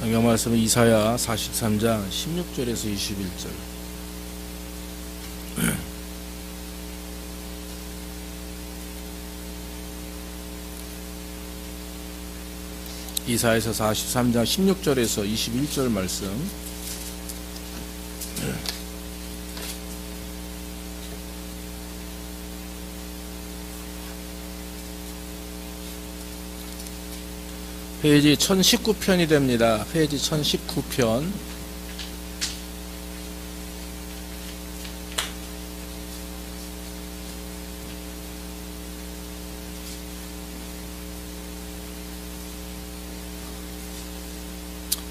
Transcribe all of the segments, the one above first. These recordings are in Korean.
성경 말씀은 이사야 43장 16절에서 21절. 이사야서 43장 16절에서 21절 말씀. 페이지 1019편이 됩니다. 페이지 1019편.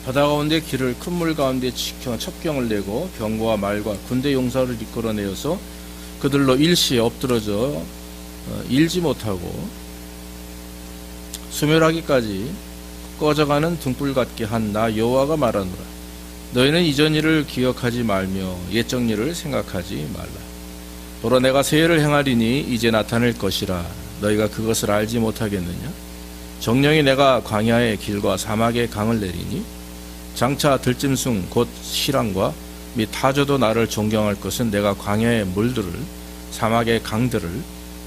바다 가운데 길을 큰 물 가운데 지켜 첩경을 내고 병거와 말과 군대 용사를 이끌어내어서 그들로 일시에 엎드러져 일지 못하고 수멸하기까지 꺼져가는 등불 같게 한 나 여호와가 말하노라. 너희는 이전 일을 기억하지 말며 옛적 일을 생각하지 말라. 보라 내가 새 일을 행하리니 이제 나타낼 것이라. 너희가 그것을 알지 못하겠느냐? 정령이 내가 광야의 길과 사막의 강을 내리니 장차 들짐승 곧 시랑과 및 타조도 나를 존경할 것은 내가 광야의 물들을 사막의 강들을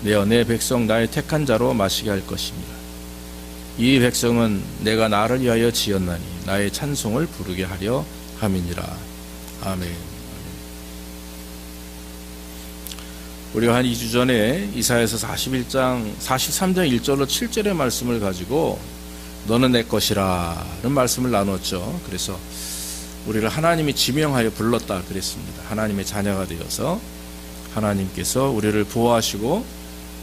내어 내 백성 나의 택한 자로 마시게 할 것입니다. 이 백성은 내가 나를 위하여 지었나니 나의 찬송을 부르게 하려 함이니라. 아멘. 우리가 한 2주 전에 이사야서 43장 1절로 7절의 말씀을 가지고 너는 내 것이라 는 말씀을 나눴죠. 그래서 우리를 하나님이 지명하여 불렀다 그랬습니다. 하나님의 자녀가 되어서 하나님께서 우리를 보호하시고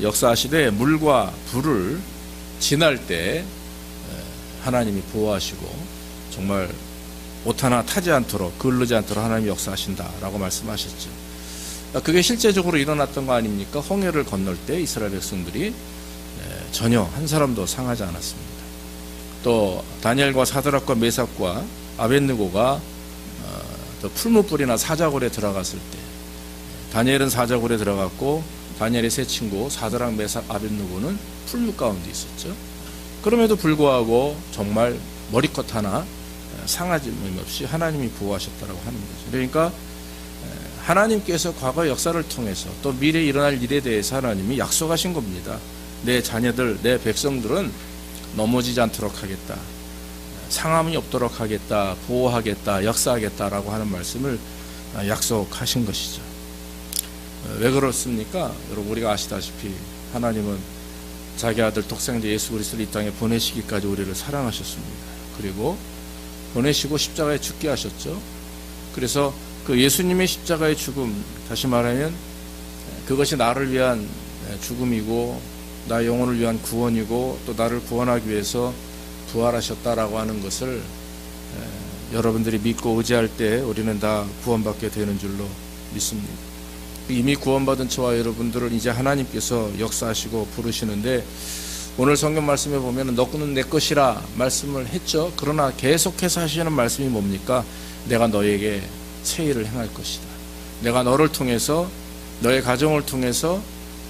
역사하시되 물과 불을 지날 때 하나님이 보호하시고 정말 옷 하나 타지 않도록 그을르지 않도록 하나님이 역사하신다라고 말씀하셨죠. 그게 실제적으로 일어났던 거 아닙니까? 홍해를 건널 때 이스라엘 백성들이 전혀 한 사람도 상하지 않았습니다. 또 다니엘과 사드락과 메삭과 아벳느고가 풀무불이나 사자굴에 들어갔을 때 다니엘은 사자굴에 들어갔고 다니엘의 세 친구 사드락, 메삭, 아벳느고는 풀무 가운데 있었죠. 그럼에도 불구하고 정말 머리컷 하나 상하지 없이 하나님이 보호하셨다라고 하는 거죠. 그러니까 하나님께서 과거 역사를 통해서 또 미래에 일어날 일에 대해서 하나님이 약속하신 겁니다. 내 자녀들, 내 백성들은 넘어지지 않도록 하겠다, 상함이 없도록 하겠다, 보호하겠다, 역사하겠다라고 하는 말씀을 약속하신 것이죠. 왜 그렇습니까? 여러분 우리가 아시다시피 하나님은 자기 아들 독생자 예수 그리스도를 이 땅에 보내시기까지 우리를 사랑하셨습니다. 그리고 보내시고 십자가에 죽게 하셨죠. 그래서 그 예수님의 십자가의 죽음, 다시 말하면 그것이 나를 위한 죽음이고 나의 영혼을 위한 구원이고 또 나를 구원하기 위해서 부활하셨다라고 하는 것을 여러분들이 믿고 의지할 때 우리는 다 구원받게 되는 줄로 믿습니다. 이미 구원받은 저와 여러분들을 이제 하나님께서 역사하시고 부르시는데 오늘 성경 말씀에 보면 너는 내 것이라 말씀을 했죠. 그러나 계속해서 하시는 말씀이 뭡니까? 내가 너에게 새 일을 행할 것이다. 내가 너를 통해서 너의 가정을 통해서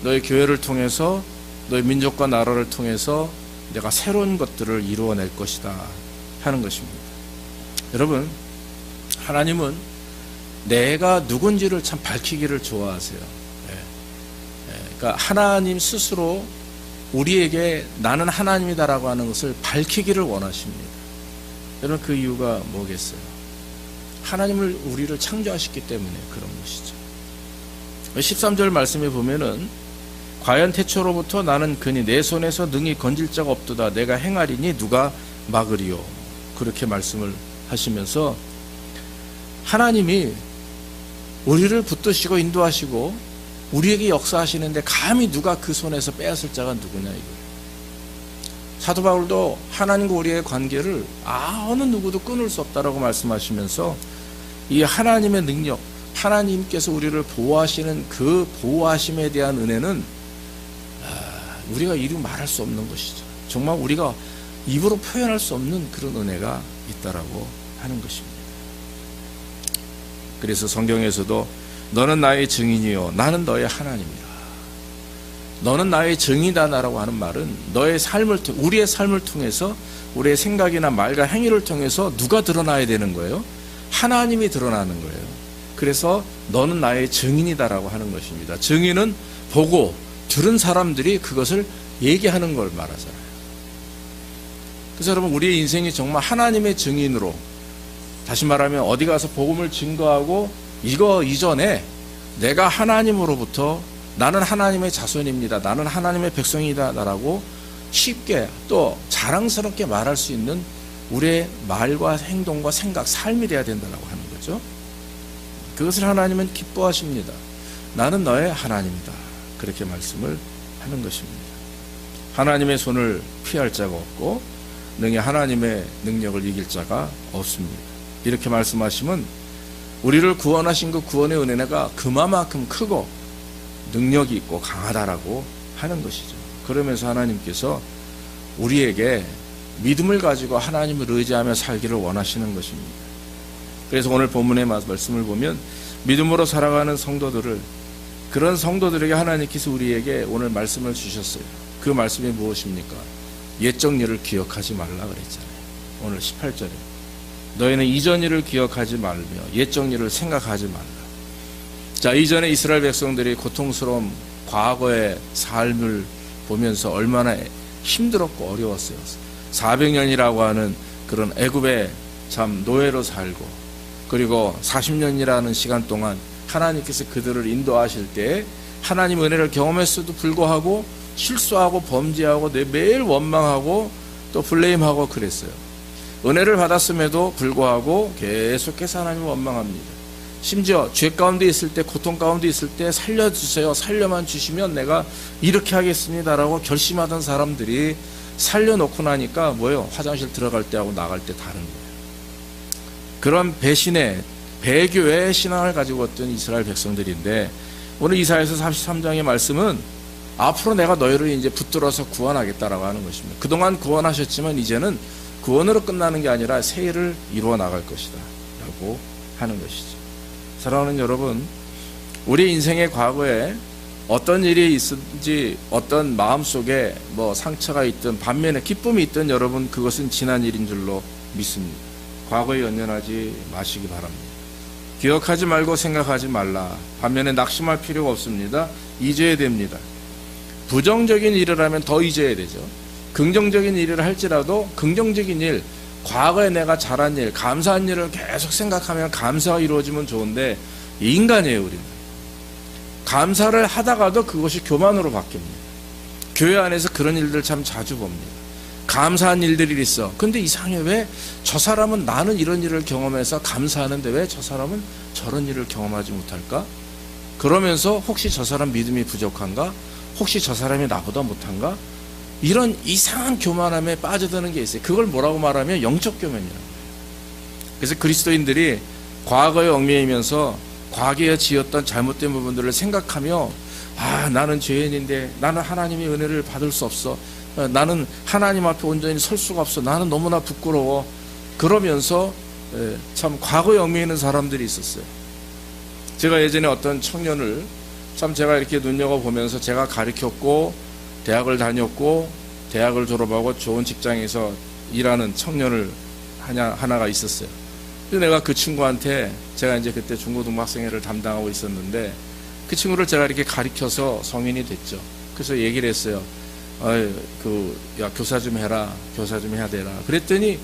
너의 교회를 통해서 너의 민족과 나라를 통해서 내가 새로운 것들을 이루어낼 것이다 하는 것입니다. 여러분 하나님은 내가 누군지를 참 밝히기를 좋아하세요. 그러니까 하나님 스스로 우리에게 나는 하나님이다라고 하는 것을 밝히기를 원하십니다. 여러분 그 이유가 뭐겠어요? 하나님을 우리를 창조하셨기 때문에 그런 것이죠. 13절 말씀에 보면은 과연 태초로부터 나는 그니 내 손에서 능히 건질 자가 없도다. 내가 행하리니 누가 막으리요. 그렇게 말씀을 하시면서 하나님이 우리를 붙드시고 인도하시고 우리에게 역사하시는데 감히 누가 그 손에서 빼앗을 자가 누구냐 이거예요. 사도 바울도 하나님과 우리의 관계를 어느 누구도 끊을 수 없다라고 말씀하시면서 이 하나님의 능력, 하나님께서 우리를 보호하시는 그 보호하심에 대한 은혜는 우리가 이루 말할 수 없는 것이죠. 정말 우리가 입으로 표현할 수 없는 그런 은혜가 있다라고 하는 것입니다. 그래서 성경에서도 너는 나의 증인이요 나는 너의 하나님이라. 너는 나의 증인이다라고 하는 말은 너의 삶을 우리의 삶을 통해서 우리의 생각이나 말과 행위를 통해서 누가 드러나야 되는 거예요? 하나님이 드러나는 거예요. 그래서 너는 나의 증인이다라고 하는 것입니다. 증인은 보고 들은 사람들이 그것을 얘기하는 걸 말하잖아요. 그래서 여러분, 우리의 인생이 정말 하나님의 증인으로, 다시 말하면 어디 가서 복음을 증거하고 이거 이전에 내가 하나님으로부터 나는 하나님의 자손입니다, 나는 하나님의 백성이다 라고 쉽게 또 자랑스럽게 말할 수 있는 우리의 말과 행동과 생각, 삶이 돼야 된다고 하는 거죠. 그것을 하나님은 기뻐하십니다. 나는 너의 하나님이다, 그렇게 말씀을 하는 것입니다. 하나님의 손을 피할 자가 없고 능히 하나님의 능력을 이길 자가 없습니다. 이렇게 말씀하시면 우리를 구원하신 그 구원의 은혜가 그만큼 크고 능력이 있고 강하다라고 하는 것이죠. 그러면서 하나님께서 우리에게 믿음을 가지고 하나님을 의지하며 살기를 원하시는 것입니다. 그래서 오늘 본문의 말씀을 보면 믿음으로 살아가는 성도들을, 그런 성도들에게 하나님께서 우리에게 오늘 말씀을 주셨어요. 그 말씀이 무엇입니까? 옛적 일을 기억하지 말라 그랬잖아요. 오늘 18절에 너희는 이전 일을 기억하지 말며 옛적 일을 생각하지 말라. 자, 이전에 이스라엘 백성들이 고통스러운 과거의 삶을 보면서 얼마나 힘들었고 어려웠어요. 400년이라고 하는 그런 애굽에 참 노예로 살고, 그리고 40년이라는 시간 동안 하나님께서 그들을 인도하실 때 하나님 은혜를 경험했어도 불구하고 실수하고 범죄하고 매일 원망하고 또 블레임하고 그랬어요. 은혜를 받았음에도 불구하고 계속해서 하나님을 원망합니다. 심지어 죄 가운데 있을 때, 고통 가운데 있을 때 살려주세요, 살려만 주시면 내가 이렇게 하겠습니다라고 결심하던 사람들이 살려놓고 나니까 뭐예요? 화장실 들어갈 때하고 나갈 때 다른 거예요. 그런 배신의, 배교의 신앙을 가지고 있던 이스라엘 백성들인데, 오늘 이사야서 43장의 말씀은 앞으로 내가 너희를 이제 붙들어서 구원하겠다라고 하는 것입니다. 그동안 구원하셨지만 이제는 구원으로 끝나는 게 아니라 새 일을 이루어 나갈 것이다 라고 하는 것이죠. 사랑하는 여러분, 우리 인생의 과거에 어떤 일이 있든지 어떤 마음속에 뭐 상처가 있든 반면에 기쁨이 있든 여러분, 그것은 지난 일인 줄로 믿습니다. 과거에 연연하지 마시기 바랍니다. 기억하지 말고 생각하지 말라. 반면에 낙심할 필요가 없습니다. 잊어야 됩니다. 부정적인 일을 하면 더 잊어야 되죠. 긍정적인 일을 할지라도 긍정적인 일, 과거에 내가 잘한 일, 감사한 일을 계속 생각하면 감사가 이루어지면 좋은데, 인간이에요, 우리는. 감사를 하다가도 그것이 교만으로 바뀝니다. 교회 안에서 그런 일들 참 자주 봅니다. 감사한 일들이 있어. 근데 이상해. 왜 저 사람은, 나는 이런 일을 경험해서 감사하는데 왜 저 사람은 저런 일을 경험하지 못할까? 그러면서 혹시 저 사람 믿음이 부족한가? 혹시 저 사람이 나보다 못한가? 이런 이상한 교만함에 빠져드는 게 있어요. 그걸 뭐라고 말하면 영적 교만이라고 해요. 그래서 그리스도인들이 과거에 얽매이면서 과거에 지었던 잘못된 부분들을 생각하며, 아, 나는 죄인인데 나는 하나님의 은혜를 받을 수 없어, 나는 하나님 앞에 온전히 설 수가 없어, 나는 너무나 부끄러워, 그러면서 참 과거에 얽매이는 사람들이 있었어요. 제가 예전에 어떤 청년을 참 제가 이렇게 눈여겨보면서 제가 가르쳤고 대학을 다녔고 대학을 졸업하고 좋은 직장에서 일하는 청년을 하나가 있었어요. 그래서 내가 그 친구한테, 제가 이제 그때 중고등학생회를 담당하고 있었는데 그 친구를 제가 이렇게 가르쳐서 성인이 됐죠. 그래서 얘기를 했어요. 야, 교사 좀 해라, 교사 좀 해야 되라. 그랬더니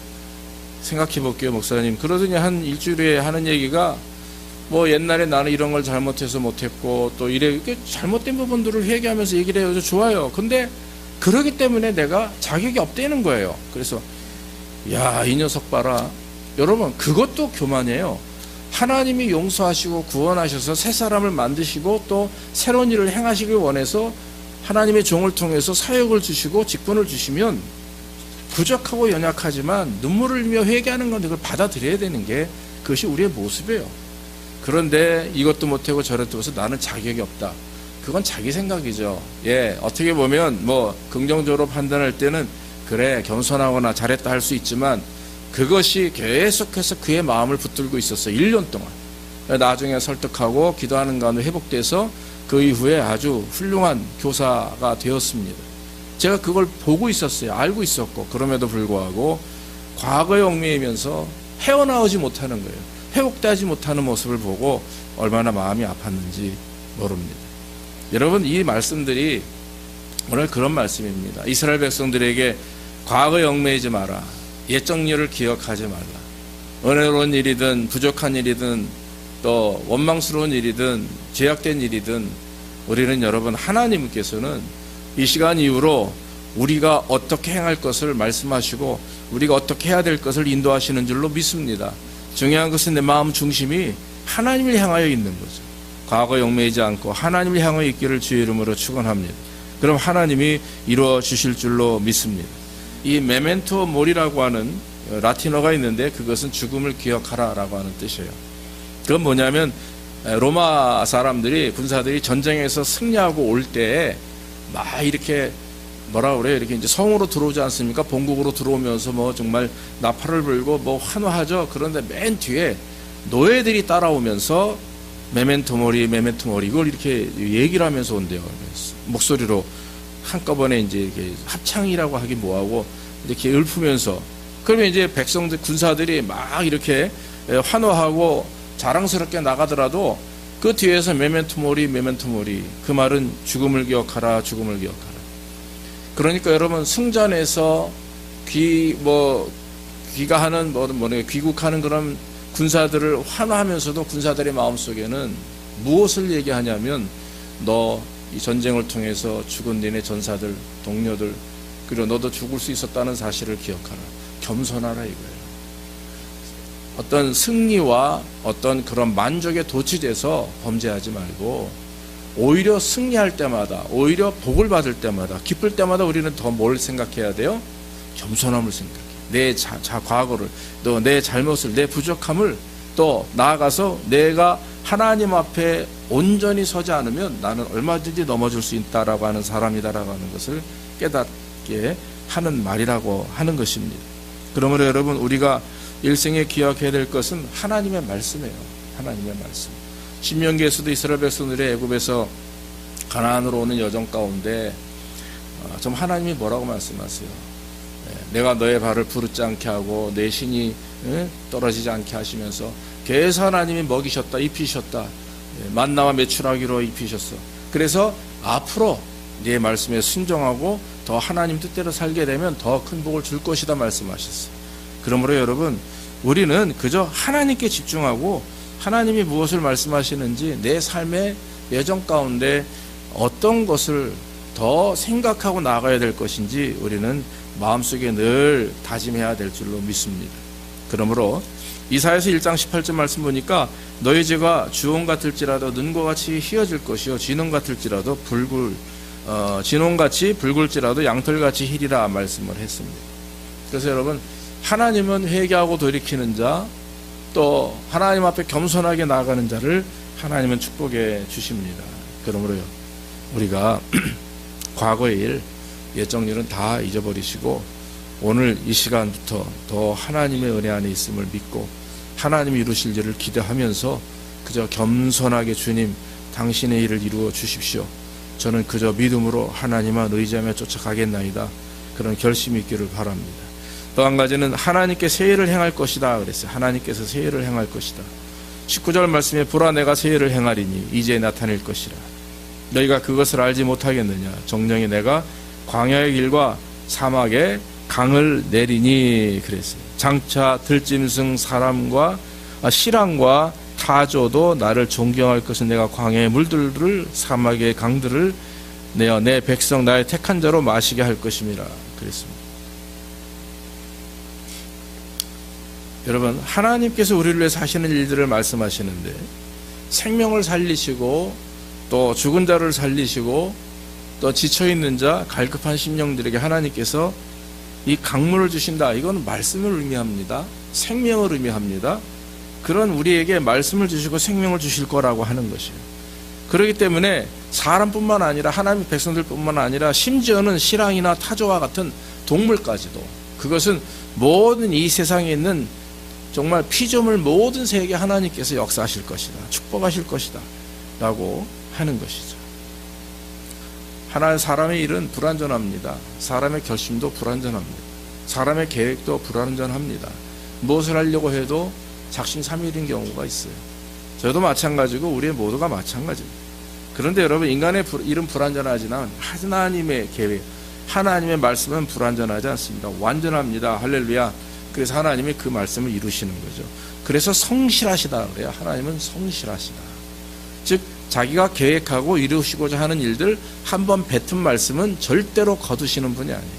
생각해 볼게요, 목사님. 그러더니 한 일주일에 하는 얘기가, 뭐 옛날에 나는 이런 걸 잘못해서 못했고 또 이렇게 잘못된 부분들을 회개하면서 얘기를 해요. 좋아요. 근데 그러기 때문에 내가 자격이 없다는 거예요. 그래서 야, 이 녀석 봐라. 여러분, 그것도 교만이에요. 하나님이 용서하시고 구원하셔서 새 사람을 만드시고 또 새로운 일을 행하시길 원해서 하나님의 종을 통해서 사역을 주시고 직분을 주시면 부족하고 연약하지만 눈물을 흘리며 회개하는 건데 그걸 받아들여야 되는 게, 그것이 우리의 모습이에요. 그런데 이것도 못하고 저것도 못해서 나는 자격이 없다. 그건 자기 생각이죠. 예, 어떻게 보면 뭐 긍정적으로 판단할 때는 그래, 겸손하거나 잘했다 할 수 있지만 그것이 계속해서 그의 마음을 붙들고 있었어요. 1년 동안. 나중에 설득하고 기도하는 가운데 회복돼서 그 이후에 아주 훌륭한 교사가 되었습니다. 제가 그걸 보고 있었어요. 알고 있었고, 그럼에도 불구하고 과거에 얽매이면서 헤어나오지 못하는 거예요. 회복되지 못하는 모습을 보고 얼마나 마음이 아팠는지 모릅니다. 여러분, 이 말씀들이 오늘 그런 말씀입니다. 이스라엘 백성들에게 과거에 얽매이지 마라. 옛적 일을 기억하지 말라. 은혜로운 일이든 부족한 일이든 또 원망스러운 일이든 죄악된 일이든 우리는 여러분 하나님께서는 이 시간 이후로 우리가 어떻게 행할 것을 말씀하시고 우리가 어떻게 해야 될 것을 인도하시는 줄로 믿습니다. 중요한 것은 내 마음 중심이 하나님을 향하여 있는 거죠. 과거에 얽매이지 않고 하나님을 향하여 있기를 주의 이름으로 축원합니다. 그럼 하나님이 이루어 주실 줄로 믿습니다. 이 메멘토 모리라고 하는 라틴어가 있는데 그것은 죽음을 기억하라라고 하는 뜻이에요. 그건 뭐냐면 로마 사람들이 군사들이 전쟁에서 승리하고 올 때에 막 이렇게 뭐라 그래요? 이렇게 이제 성으로 들어오지 않습니까? 본국으로 들어오면서 뭐 정말 나팔을 불고 뭐 환호하죠. 그런데 맨 뒤에 노예들이 따라오면서 메멘토 모리 이걸 이렇게 얘기를 하면서 온대요. 목소리로 한꺼번에 이제 이렇게 합창이라고 하기 뭐하고 이렇게 읊으면서 그러면 이제 백성들 군사들이 막 이렇게 환호하고 자랑스럽게 나가더라도 그 뒤에서 메멘토 모리 그 말은 죽음을 기억하라. 그러니까 여러분 승전에서 귀가하는 귀국하는 그런 군사들을 환호하면서도 군사들의 마음속에는 무엇을 얘기하냐면 너 이 전쟁을 통해서 죽은 니네 전사들, 동료들 그리고 너도 죽을 수 있었다는 사실을 기억하라. 겸손하라 이거예요. 어떤 승리와 어떤 그런 만족에 도취돼서 범죄하지 말고 오히려 승리할 때마다 오히려 복을 받을 때마다 기쁠 때마다 우리는 더 뭘 생각해야 돼요? 겸손함을 생각해. 내 과거를 또 내 잘못을 내 부족함을 또 나아가서 내가 하나님 앞에 온전히 서지 않으면 나는 얼마든지 넘어질 수 있다라고 하는 사람이다라고 하는 것을 깨닫게 하는 말이라고 하는 것입니다. 그러므로 여러분 우리가 일생에 기억해야 될 것은 하나님의 말씀이에요. 하나님의 말씀. 신명기에서도 이스라엘 백성들이 애굽에서 가나안으로 오는 여정 가운데 좀 하나님이 뭐라고 말씀하세요? 내가 너의 발을 부르지 않게 하고 내 신이 떨어지지 않게 하시면서 계속 하나님이 먹이셨다 입히셨다 만나와 메추라기로 입히셨어. 그래서 앞으로 네 말씀에 순종하고 더 하나님 뜻대로 살게 되면 더 큰 복을 줄 것이다 말씀하셨어요. 그러므로 여러분 우리는 그저 하나님께 집중하고 하나님이 무엇을 말씀하시는지 내 삶의 예정 가운데 어떤 것을 더 생각하고 나아가야 될 것인지 우리는 마음속에 늘 다짐해야 될 줄로 믿습니다. 그러므로 이사야서 1장 18절 말씀 보니까 너희 죄가 주홍 같을지라도 눈과 같이 희어질 것이요 진홍 같을지라도 진홍같이 붉을지라도 양털같이 희리라 말씀을 했습니다. 그래서 여러분 하나님은 회개하고 돌이키는 자 또 하나님 앞에 겸손하게 나아가는 자를 하나님은 축복해 주십니다. 그러므로요 우리가 과거의 일 옛적 일은 다 잊어버리시고 오늘 이 시간부터 더 하나님의 은혜 안에 있음을 믿고 하나님이 이루실 일을 기대하면서 그저 겸손하게 주님 당신의 일을 이루어 주십시오. 저는 그저 믿음으로 하나님만 의지하며 쫓아가겠나이다. 그런 결심이 있기를 바랍니다. 또 한 가지는 하나님께 세일을 행할 것이다 그랬어요. 하나님께서 세일을 행할 것이다. 19절 말씀에 보라 내가 세일을 행하리니 이제 나타낼 것이라. 너희가 그것을 알지 못하겠느냐. 정령이 내가 광야의 길과 사막에 강을 내리니 그랬어요. 장차 들짐승 사람과 실랑과 타조도 나를 존경할 것은 내가 광야의 물들을 사막의 강들을 내어 내 백성 나의 택한 자로 마시게 할 것임이라 그랬습니다. 여러분 하나님께서 우리를 위해서 하시는 일들을 말씀하시는데 생명을 살리시고 또 죽은 자를 살리시고 또 지쳐있는 자 갈급한 심령들에게 하나님께서 이 강물을 주신다. 이건 말씀을 의미합니다. 생명을 의미합니다. 그런 우리에게 말씀을 주시고 생명을 주실 거라고 하는 것이에요. 그렇기 때문에 사람뿐만 아니라 하나님의 백성들뿐만 아니라 심지어는 실랑이나 타조와 같은 동물까지도 그것은 모든 이 세상에 있는 정말 피조물 모든 세계 하나님께서 역사하실 것이다. 축복하실 것이다. 라고 하는 것이죠. 사람의 일은 불완전합니다. 사람의 결심도 불완전합니다. 사람의 계획도 불완전합니다. 무엇을 하려고 해도 작심삼일인 경우가 있어요. 저도 마찬가지고 우리 모두가 마찬가지입니다. 그런데 여러분, 인간의 일은 불완전하지만 하나님의 계획, 하나님의 말씀은 불완전하지 않습니다. 완전합니다. 할렐루야. 그래서 하나님이 그 말씀을 이루시는 거죠. 그래서 성실하시다 그래요. 하나님은 성실하시다. 즉 자기가 계획하고 이루시고자 하는 일들 한번 뱉은 말씀은 절대로 거두시는 분이 아니에요.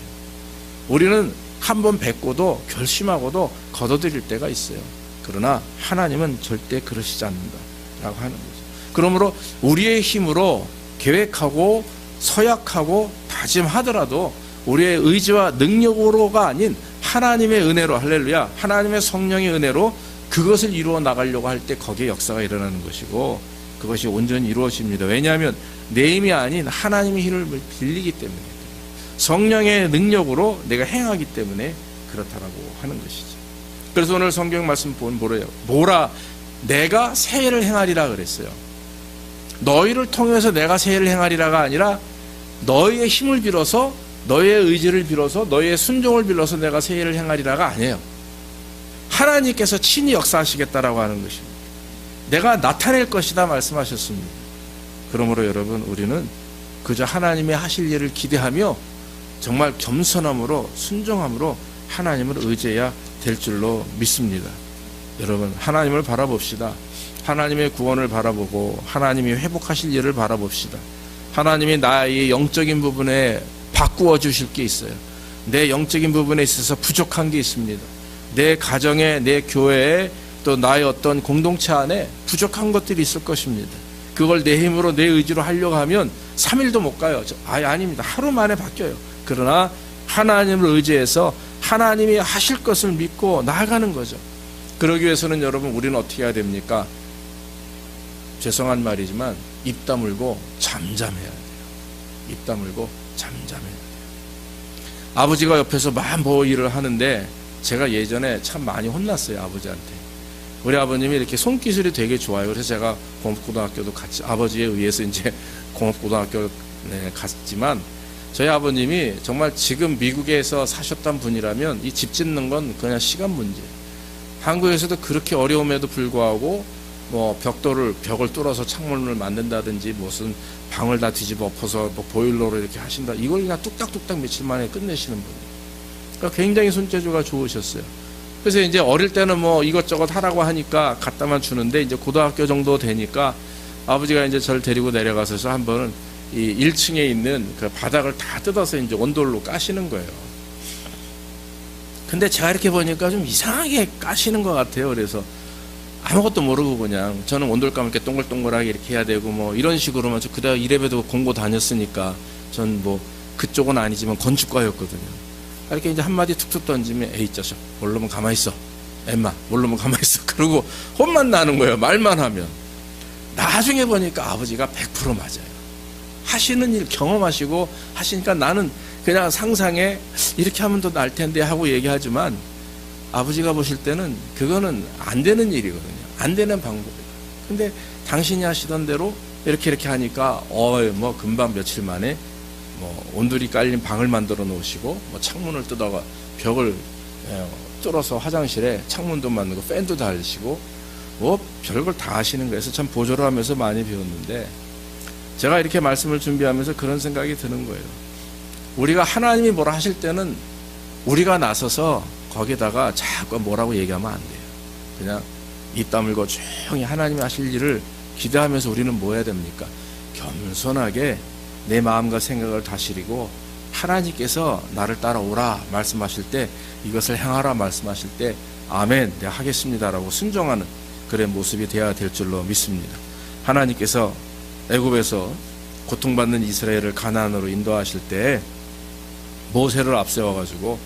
우리는 한번 뱉고도 결심하고도 거둬들일 때가 있어요. 그러나 하나님은 절대 그러시지 않는다라고 하는 거죠. 그러므로 우리의 힘으로 계획하고 서약하고 다짐하더라도 우리의 의지와 능력으로가 아닌 하나님의 은혜로, 할렐루야, 하나님의 성령의 은혜로 그것을 이루어 나가려고 할 때 거기에 역사가 일어나는 것이고, 그것이 온전히 이루어집니다. 왜냐하면 내 힘이 아닌 하나님의 힘을 빌리기 때문에, 성령의 능력으로 내가 행하기 때문에 그렇다라고 하는 것이죠. 그래서 오늘 성경 말씀 보면 뭐래요? 내가 새해를 행하리라 그랬어요. 너희를 통해서 내가 새해를 행하리라가 아니라 너희의 힘을 빌어서, 너희의 의지를 빌어서, 너희의 순종을 빌어서 내가 새해를 행하리라가 아니에요. 하나님께서 친히 역사하시겠다라고 하는 것입니다. 내가 나타낼 것이다 말씀하셨습니다. 그러므로 여러분, 우리는 그저 하나님의 하실 일을 기대하며 정말 겸손함으로 순종함으로 하나님을 의지해야 될 줄로 믿습니다. 여러분, 하나님을 바라봅시다. 하나님의 구원을 바라보고 하나님이 회복하실 일을 바라봅시다. 하나님이 나의 영적인 부분에 바꾸어 주실 게 있어요. 내 영적인 부분에 있어서 부족한 게 있습니다. 내 가정에, 내 교회에, 또 나의 어떤 공동체 안에 부족한 것들이 있을 것입니다. 그걸 내 힘으로, 내 의지로 하려고 하면 3일도 못 가요. 아닙니다. 하루 만에 바뀌어요. 그러나 하나님을 의지해서 하나님이 하실 것을 믿고 나아가는 거죠. 그러기 위해서는 여러분, 우리는 어떻게 해야 됩니까? 죄송한 말이지만 입 다물고 잠잠해야 돼요. 입 다물고 잠잠해야 돼요. 아버지가 옆에서 뭐 일을 하는데 제가 예전에 참 많이 혼났어요, 아버지한테. 우리 아버님이 이렇게 손기술이 되게 좋아요. 그래서 제가 공업고등학교도 같이, 아버지에 의해서 이제 공업고등학교 갔지만, 저희 아버님이 정말 지금 미국에서 사셨던 분이라면 이 집 짓는 건 그냥 시간 문제예요. 한국에서도 그렇게 어려움에도 불구하고 벽을 뚫어서 창문을 만든다든지 무슨 방을 다 뒤집어 엎어서 보일러로 이렇게 하신다. 이걸 그냥 뚝딱뚝딱 며칠 만에 끝내시는 분이에요. 그러니까 굉장히 손재주가 좋으셨어요. 그래서 이제 어릴 때는 이것저것 하라고 하니까 갖다만 주는데, 이제 고등학교 정도 되니까 아버지가 이제 저를 데리고 내려가서 한번 이 1층에 있는 그 바닥을 다 뜯어서 이제 온돌로 까시는 거예요. 근데 제가 이렇게 보니까 좀 이상하게 까시는 것 같아요. 그래서 아무것도 모르고 그냥, 저는 온돌 까면 이렇게 동글동글하게 이렇게 해야 되고 이런 식으로만, 저 그다음 이래봬도 공고 다녔으니까 전 그쪽은 아니지만 건축과였거든요. 이렇게 이제 한마디 툭툭 던지면, 에이 자식, 모르면 가만히 있어, 엠마 모르면 가만히 있어, 그러고 혼만 나는 거예요. 말만 하면. 나중에 보니까 아버지가 100% 맞아요. 하시는 일 경험하시고 하시니까 나는 그냥 상상에 이렇게 하면 더 나을 텐데 하고 얘기하지만, 아버지가 보실 때는 그거는 안 되는 일이거든요. 안 되는 방법이에요. 근데 당신이 하시던 대로 이렇게 하니까 금방 며칠 만에 온돌이 깔린 방을 만들어 놓으시고, 창문을 뜯어가 벽을 뚫어서 화장실에 창문도 만들고 팬도 달시고 별걸 다 하시는 거예요. 그래서 참 보조를 하면서 많이 배웠는데, 제가 이렇게 말씀을 준비하면서 그런 생각이 드는 거예요. 우리가 하나님이 뭐라 하실 때는 우리가 나서서 거기다가 자꾸 뭐라고 얘기하면 안 돼요. 그냥 입 다물고 조용히 하나님이 하실 일을 기대하면서 우리는 뭐 해야 됩니까? 겸손하게 내 마음과 생각을 다스리고, 하나님께서 나를 따라오라 말씀하실 때, 이것을 행하라 말씀하실 때, 아멘, 내가 하겠습니다라고 순종하는 그런 모습이 되어야 될 줄로 믿습니다. 하나님께서 애굽에서 고통받는 이스라엘을 가나안으로 인도하실 때 모세를 앞세워가지고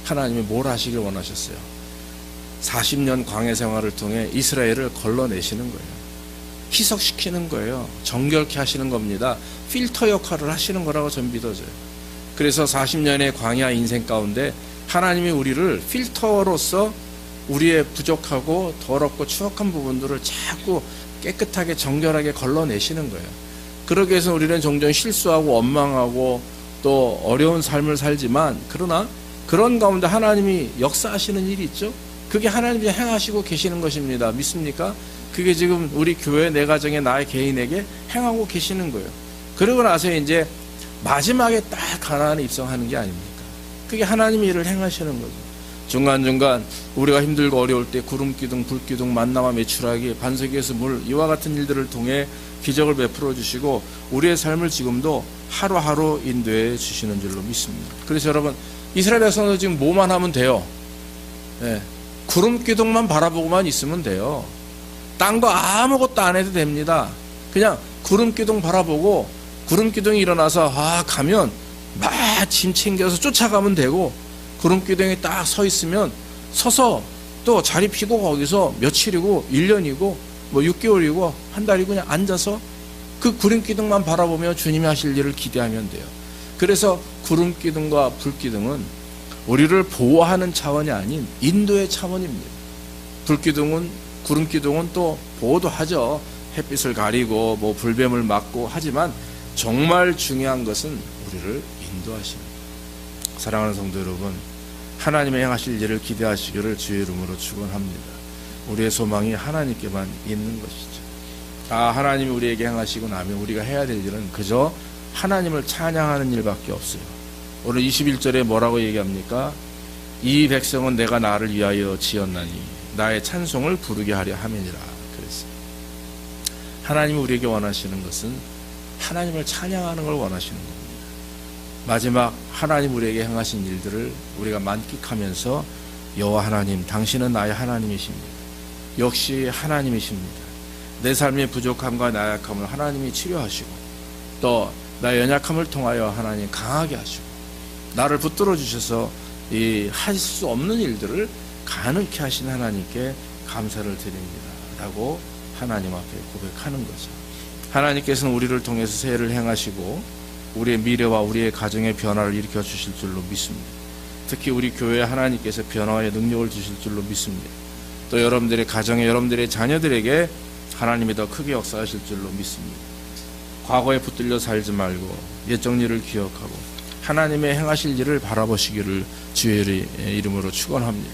하나님이 뭘 하시길 원하셨어요? 40년 광야 생활을 통해 이스라엘을 걸러내시는 거예요. 희석시키는 거예요. 정결케 하시는 겁니다. 필터 역할을 하시는 거라고 저는 믿어져요. 그래서 40년의 광야 인생 가운데 하나님이 우리를 필터로서 우리의 부족하고 더럽고 추악한 부분들을 자꾸 깨끗하게 정결하게 걸러내시는 거예요. 그러기 위해서 우리는 종종 실수하고 원망하고 또 어려운 삶을 살지만, 그러나 그런 가운데 하나님이 역사하시는 일이 있죠. 그게 하나님이 행하시고 계시는 것입니다. 믿습니까? 그게 지금 우리 교회, 내 가정에, 나의 개인에게 행하고 계시는 거예요. 그러고 나서 이제 마지막에 딱 가나안에 입성하는 게 아닙니까? 그게 하나님의 일을 행하시는 거죠. 중간중간 우리가 힘들고 어려울 때 구름기둥, 불기둥, 만나와 메추라기, 반석에서 물, 이와 같은 일들을 통해 기적을 베풀어 주시고 우리의 삶을 지금도 하루하루 인도해 주시는 줄로 믿습니다. 그래서 여러분, 이스라엘에서는 지금 뭐만 하면 돼요? 네, 구름기둥만 바라보고만 있으면 돼요. 딴 거 아무것도 안 해도 됩니다. 그냥 구름기둥 바라보고 구름기둥이 일어나서 가면 막 짐 챙겨서 쫓아가면 되고, 구름기둥이 딱 서 있으면 서서 또 자리 피고 거기서 며칠이고 1년이고 뭐 6개월이고 한 달이고 그냥 앉아서 그 구름기둥만 바라보며 주님이 하실 일을 기대하면 돼요. 그래서 구름기둥과 불기둥은 우리를 보호하는 차원이 아닌 인도의 차원입니다. 구름기둥은 또 보호도 하죠. 햇빛을 가리고 뭐 불뱀을 막고 하지만 정말 중요한 것은 우리를 인도하십니다. 사랑하는 성도 여러분, 하나님의 행하실 일을 기대하시기를 주의 이름으로 축원합니다. 우리의 소망이 하나님께만 있는 것이죠. 하나님이 우리에게 행하시고 나면 우리가 해야 될 일은 그저 하나님을 찬양하는 일밖에 없어요. 오늘 21절에 뭐라고 얘기합니까? 이 백성은 내가 나를 위하여 지었나니 나의 찬송을 부르게 하려 함이니라. 그랬어요. 하나님이 우리에게 원하시는 것은 하나님을 찬양하는 걸 원하시는 겁니다. 마지막 하나님 우리에게 행하신 일들을 우리가 만끽하면서 여호와 하나님, 당신은 나의 하나님이십니다. 역시 하나님이십니다. 내 삶의 부족함과 나약함을 하나님이 치료하시고 또 나의 연약함을 통하여 하나님 강하게 하시고 나를 붙들어 주셔서 이 할 수 없는 일들을 가능케 하신 하나님께 감사를 드립니다 라고 하나님 앞에 고백하는 거죠. 하나님께서는 우리를 통해서 새해를 행하시고 우리의 미래와 우리의 가정의 변화를 일으켜 주실 줄로 믿습니다. 특히 우리 교회에 하나님께서 변화의 능력을 주실 줄로 믿습니다. 또 여러분들의 가정에, 여러분들의 자녀들에게 하나님이 더 크게 역사하실 줄로 믿습니다. 과거에 붙들려 살지 말고 옛적 일을 기억하고 하나님의 행하실 일을 바라보시기를 주의 이름으로 축원합니다.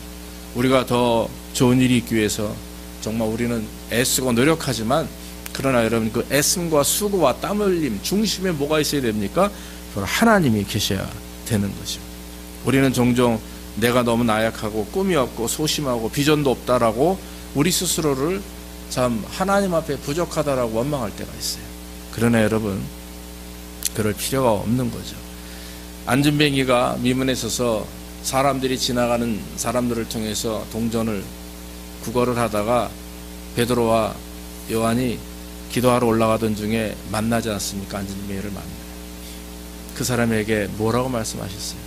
우리가 더 좋은 일이 있기 위해서 정말 우리는 애쓰고 노력하지만, 그러나 여러분 그 애씀과 수고와 땀 흘림 중심에 뭐가 있어야 됩니까? 바로 하나님이 계셔야 되는 거죠. 우리는 종종 내가 너무 나약하고 꿈이 없고 소심하고 비전도 없다라고 우리 스스로를 참 하나님 앞에 부족하다라고 원망할 때가 있어요. 그러나 여러분, 그럴 필요가 없는 거죠. 안진뱅이가 미문에 서서 사람들이 지나가는 사람들을 통해서 동전을 구걸을 하다가 베드로와 요한이 기도하러 올라가던 중에 만나지 않습니까? 안진뱅이를 만나요. 그 사람에게 뭐라고 말씀하셨어요?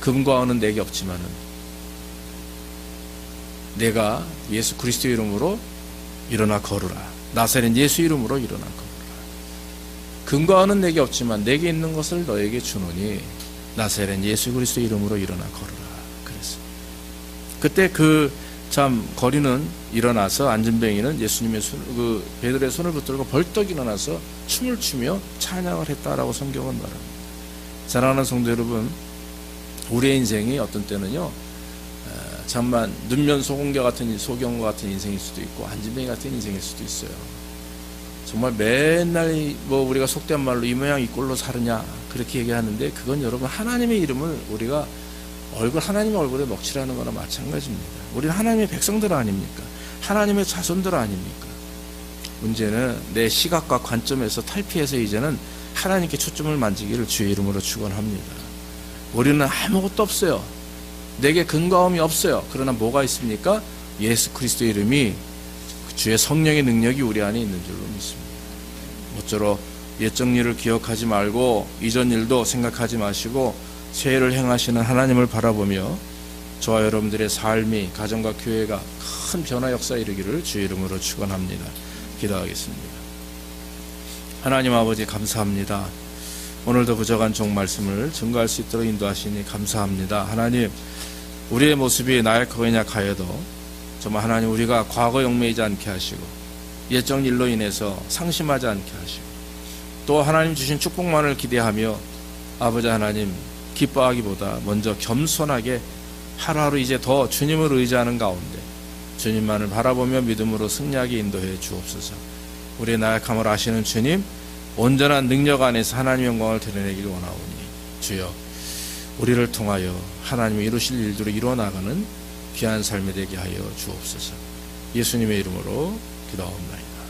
금과 은은 내게 없지만은 내가 예수 그리스도 이름으로 일어나 걸으라. 나사렛 예수 이름으로 일어나 걸으라. 금과 은은 내게 없지만 내게 있는 것을 너에게 주노니 나사렛 예수 그리스도 이름으로 일어나 걸으라. 그랬어요. 그때 참 거리는 일어나서 안진뱅이는 예수님의 베드로의 손을 붙들고 벌떡 일어나서 춤을 추며 찬양을 했다라고 성경은 말합니다. 사랑하는 성도 여러분, 우리의 인생이 어떤 때는요, 잠만 눈면 소경과 같은 인생일 수도 있고 안진뱅이 같은 인생일 수도 있어요. 정말 맨날 우리가 속된 말로 이 모양 이 꼴로 사느냐 그렇게 얘기하는데, 그건 여러분 하나님의 이름을 우리가 하나님의 얼굴에 먹칠하는 거나 마찬가지입니다. 우리는 하나님의 백성들 아닙니까? 하나님의 자손들 아닙니까? 문제는 내 시각과 관점에서 탈피해서 이제는 하나님께 초점을 만지기를 주의 이름으로 축원합니다. 우리는 아무것도 없어요. 내게 근거함이 없어요. 그러나 뭐가 있습니까? 예수 그리스도의 이름이, 주의 성령의 능력이 우리 안에 있는 줄로 믿습니다. 모쪼록 옛적 일을 기억하지 말고 이전 일도 생각하지 마시고 새해를 행하시는 하나님을 바라보며 저와 여러분들의 삶이, 가정과 교회가 큰 변화 역사에 이르기를 주의 이름으로 축원합니다. 기도하겠습니다. 하나님 아버지 감사합니다. 오늘도 부족한 종 말씀을 증거할 수 있도록 인도하시니 감사합니다. 하나님, 우리의 모습이 나약하고 연약하여도 정말 하나님, 우리가 과거 얽매이지 않게 하시고 옛적 일로 인해서 상심하지 않게 하시고 또 하나님 주신 축복만을 기대하며 아버지 하나님 기뻐하기보다 먼저 겸손하게 하루하루 이제 더 주님을 의지하는 가운데 주님만을 바라보며 믿음으로 승리하게 인도해 주옵소서. 우리의 나약함을 아시는 주님, 온전한 능력 안에서 하나님의 영광을 드러내길 원하오니 주여 우리를 통하여 하나님이 이루실 일들을 이루어나가는 귀한 삶이 되게 하여 주옵소서. 예수님의 이름으로 기도하옵나이다.